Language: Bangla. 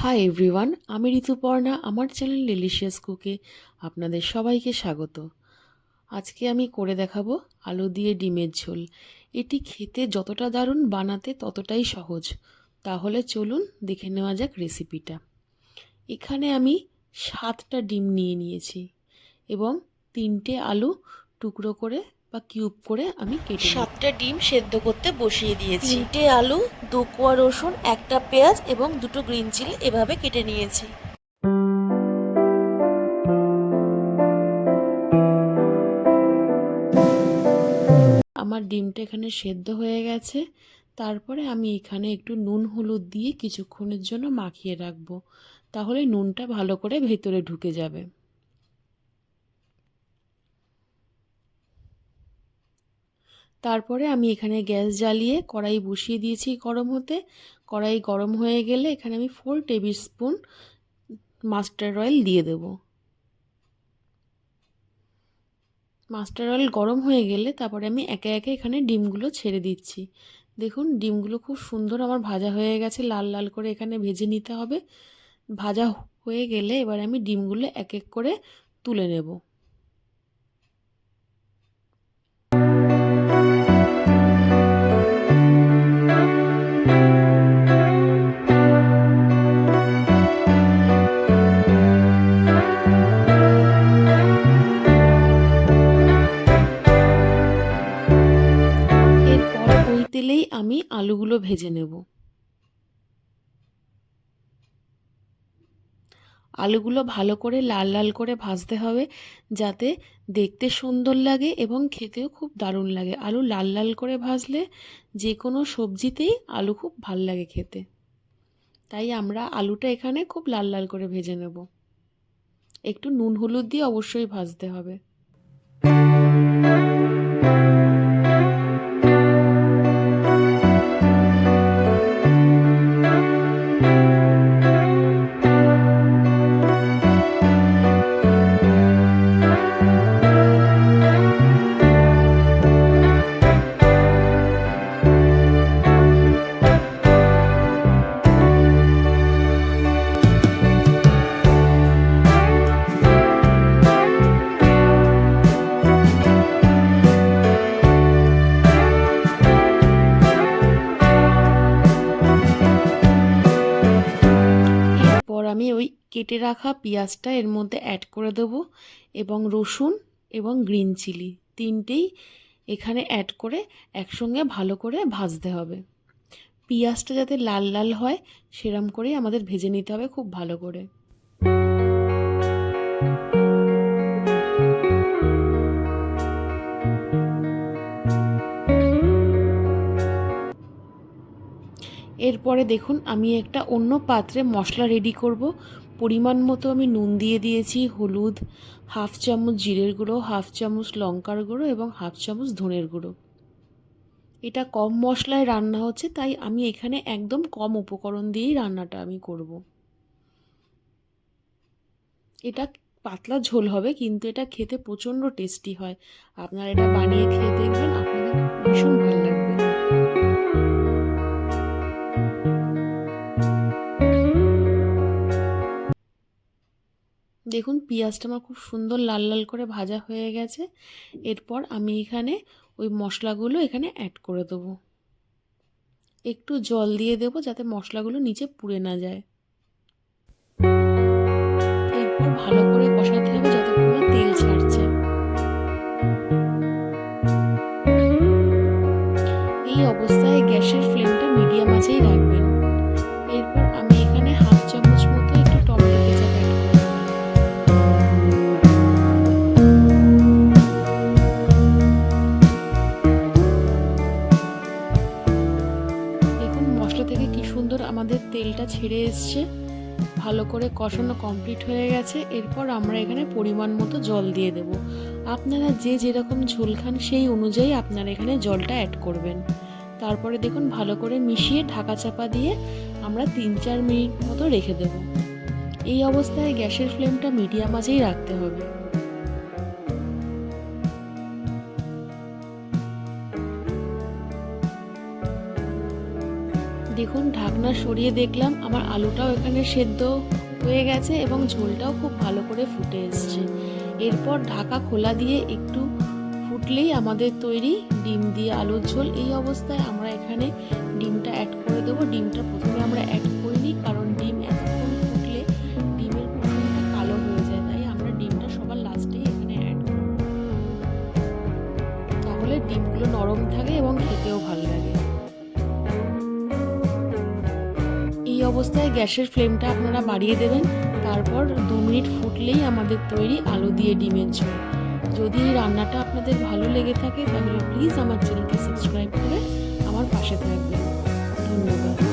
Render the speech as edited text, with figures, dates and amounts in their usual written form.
হাই এভরিওয়ান, আমি ঋতুপর্ণা। আমার চ্যানেল ডিলিশিয়াস কুকে আপনাদের সবাইকে স্বাগত। আজকে আমি করে দেখাবো আলু দিয়ে ডিমের ঝোল। এটি খেতে যতটা দারুণ, বানাতে ততটাই সহজ। তাহলে চলুন দেখে নেওয়া যাক রেসিপিটা। এখানে আমি 7টা ডিম নিয়ে নিয়েছি এবং 3টে আলু টুকরো করে বা কিউব করে আমি কেটে 7টা ডিম সেদ্ধ করতে বসিয়ে দিয়েছি। 3টে আলু, 2 কোয়া রসুন, একটা পেঁয়াজ এবং 2টো গ্রিন চিলি এভাবে কেটে নিয়েছি। আমার ডিমটা এখানে সেদ্ধ হয়ে গেছে। তারপরে আমি এখানে একটু নুন হলুদ দিয়ে কিছুক্ষণের জন্য মাখিয়ে রাখবো, তাহলে নুনটা ভালো করে ভেতরে ঢুকে যাবে। তারপরে আমি এখানে গ্যাস জ্বালিয়ে কড়াই বসিয়ে দিয়েছি গরম হতে। কড়াই গরম হয়ে গেলে এখানে আমি 4 টেবিল স্পুন মাস্টার্ড অয়েল দিয়ে দেব। মাস্টার্ড অয়েল গরম হয়ে গেলে তারপরে আমি একে একে এখানে ডিমগুলো ছেড়ে দিচ্ছি। দেখুন ডিমগুলো খুব সুন্দর আমার ভাজা হয়ে গেছে, লাল লাল করে এখানে ভেজে নিতে হবে। ভাজা হয়ে গেলে এবার আমি ডিমগুলো এক এক করে তুলে নেব। এরপর ওই তেলেই আমি আলুগুলো ভেজে নেব। আলুগুলো ভালো করে লাল লাল করে ভাজতে হবে, যাতে দেখতে সুন্দর লাগে এবং খেতেও খুব দারুণ লাগে। আলু লাল লাল করে ভাজলে যে কোনো সবজিতেই আলু খুব ভাল লাগে খেতে। তাই আমরা আলুটা এখানে খুব লাল লাল করে ভেজে নেব। একটু নুন হলুদ দিয়ে অবশ্যই ভাজতে হবে। আমি ওই কেটে রাখা পেঁয়াজটা এর মধ্যে অ্যাড করে দেবো এবং রসুন এবং গ্রিন চিলি তিনটেই এখানে অ্যাড করে একসঙ্গে ভালো করে ভাজতে হবে। পেঁয়াজটা যাতে লাল লাল হয় সেরম করেই আমাদের ভেজে নিতে হবে খুব ভালো করে। এরপরে দেখুন আমি একটা অন্য পাত্রে মশলা রেডি করব। পরিমাণ মতো আমি নুন দিয়ে দিয়েছি, হলুদ, হাফ চামচ জিরের গুঁড়ো, হাফ চামচ লঙ্কার গুঁড়ো এবং হাফ চামচ ধনের গুঁড়ো। এটা কম মশলায় রান্না হচ্ছে, তাই আমি এখানে একদম কম উপকরণ দিয়েই রান্নাটা আমি করব। এটা পাতলা ঝোল হবে, কিন্তু এটা খেতে প্রচণ্ড টেস্টি হয়। আপনারা এটা বানিয়ে খেয়ে দেখবেন, আপনাদের ভীষণ ভালো লাগবে। দেখুন পেঁয়াজটা আমার খুব সুন্দর লাল লাল করে ভাজা হয়ে গেছে। এরপর আমি এখানে ওই মশলাগুলো এখানে অ্যাড করে দেবো। একটু জল দিয়ে দেবো যাতে মশলাগুলো নিচে পুড়ে না যায়। এরপর ভালো করে কষাতে হবে যতক্ষণ না তেল ছাড়ছে। এই অবস্থায় গ্যাসের ফ্লেমটা মিডিয়াম আঁচেই রাখবেন। এরপর আমি এখানে হাফ চামচ মতো একটু টমেটো কেচাপ অ্যাড করে দিলাম। দেখুন মশলা থেকে কি সুন্দর আমাদের তেলটা ছেড়ে এসছে। ভালো করে কষানো কমপ্লিট হয়ে গেছে। এরপর আমরা এখানে পরিমাণ মতো জল দিয়ে দেব। আপনারা যে যেরকম ঝোল খান সেই অনুযায়ী আপনারা এখানে জলটা অ্যাড করবেন। তারপরে দেখুন ভালো করে মিশিয়ে ঢাকা চাপা দিয়ে আমরা 3-4 মিনিট মতো রেখে দেব। এই অবস্থায় গ্যাসের ফ্লেমটা মিডিয়াম আঁচেই রাখতে হবে। দেখুন ঢাকনা সরিয়ে দেখলাম আমার আলুটাও এখানে সেদ্ধ হয়ে গেছে এবং ঝোলটাও খুব ভালো করে ফুটে এসছে। এরপর ঢাকা খোলা দিয়ে একটু ফুটলেই আমাদের তৈরি ডিম দিয়ে আলুর ঝোল। এই অবস্থায় আমরা এখানে ডিমটা অ্যাড করে দেবো। ডিমটা প্রথমে আমরা অ্যাড করিনি, কারণ ডিম এতক্ষণ ফুটলে ডিমের কুসুমটা কালো হয়ে যায়, তাই আমরা ডিমটা সবার লাস্টেই এখানে অ্যাড করব। তাহলে ডিমগুলো নরম থাকে এবং খেতেও ভালো লাগে। এই অবস্থায় গ্যাসের ফ্লেমটা আপনারা বাড়িয়ে দেবেন। তারপর 2 মিনিট ফুটলেই আমাদের তৈরি আলু দিয়ে ডিমের ঝোল। যদি এই রান্নাটা আপনাদের ভালো লেগে থাকে তাহলে প্লিজ আমার চ্যানেলকে সাবস্ক্রাইব করে আমার পাশে থাকবেন। ধন্যবাদ।